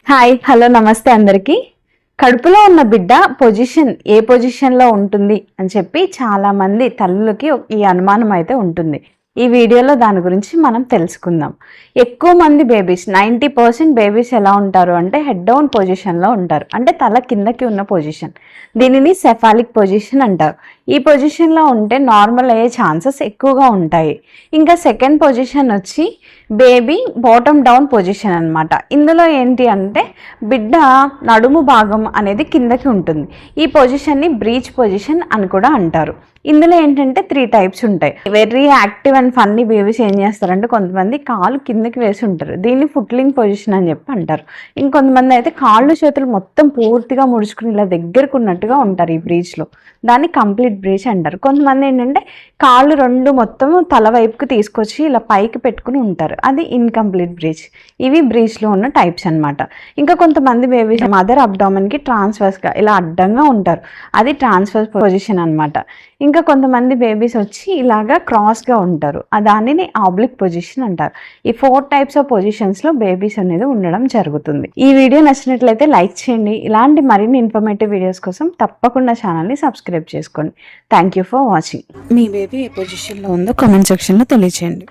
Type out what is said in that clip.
Hi hello నమస్తే అందరికీ. కడుపులో ఉన్న బిడ్డ పొజిషన్ ఏ పొజిషన్లో ఉంటుంది అని చెప్పి చాలామంది తల్లులకి ఈ అనుమానం అయితే ఉంటుంది. ఈ వీడియోలో దాని గురించి మనం తెలుసుకుందాం. ఎక్కువ మంది బేబీస్ 90% బేబీస్ ఎలా ఉంటారు అంటే హెడ్ డౌన్ పొజిషన్లో ఉంటారు, అంటే తల కిందకి ఉన్న పొజిషన్. దీనిని సెఫాలిక్ పొజిషన్ అంటారు. ఈ పొజిషన్లో ఉంటే నార్మల్ అయ్యే ఛాన్సెస్ ఎక్కువగా ఉంటాయి. ఇంకా సెకండ్ పొజిషన్ వచ్చి బేబీ బాటమ్ డౌన్ పొజిషన్ అనమాట. ఇందులో ఏంటి అంటే బిడ్డ నడుము భాగం అనేది కిందకి ఉంటుంది. ఈ పొజిషన్ని బ్రీచ్ పొజిషన్ అని కూడా అంటారు. ఇందులో ఏంటంటే 3 టైప్స్ ఉంటాయి. Very active and funny babies ఏం చేస్తారంటే కొంతమంది కాలు కిందకి వేసి ఉంటారు, దీన్ని ఫుట్లింగ్ పొజిషన్ అని చెప్పి అంటారు. ఇంకొంతమంది అయితే కాళ్ళు చేతులు మొత్తం పూర్తిగా ముడుచుకుని ఇలా దగ్గరకు ఉన్నట్టుగా ఉంటారు ఈ బ్రీచ్లో, దాన్ని కంప్లీట్ బ్రీచ్ అంటారు. కొంతమంది ఏంటంటే కాళ్ళు 2 మొత్తం తల వైపుకి తీసుకొచ్చి ఇలా పైకి పెట్టుకుని ఉంటారు, అది ఇన్కంప్లీట్ బ్రీచ్. ఇవి బ్రీచ్లో ఉన్న టైప్స్ అనమాట. ఇంకా కొంతమంది బేబీస్ మదర్ అబ్డామన్కి ట్రాన్స్వర్స్గా ఇలా అడ్డంగా ఉంటారు, అది ట్రాన్స్వర్స్ పొజిషన్ అనమాట. ఇంకా కొంతమంది బేబీస్ వచ్చి ఇలాగా క్రాస్గా ఉంటారు, దానిని ఆబ్లిక్ పొజిషన్ అంటారు. ఈ 4 టైప్స్ ఆఫ్ పొజిషన్స్లో బేబీస్ అనేది ఉండడం జరుగుతుంది. ఈ వీడియో నచ్చినట్లయితే లైక్ చేయండి. ఇలాంటి మరిన్ని ఇన్ఫర్మేటివ్ వీడియోస్ కోసం తప్పకుండా ఛానల్ని సబ్స్క్రైబ్ చేసుకోండి. Thank you for watching. మీ బేబీ ఏ పొజిషన్లో ఉందో కామెంట్ సెక్షన్లో తెలియచేయండి.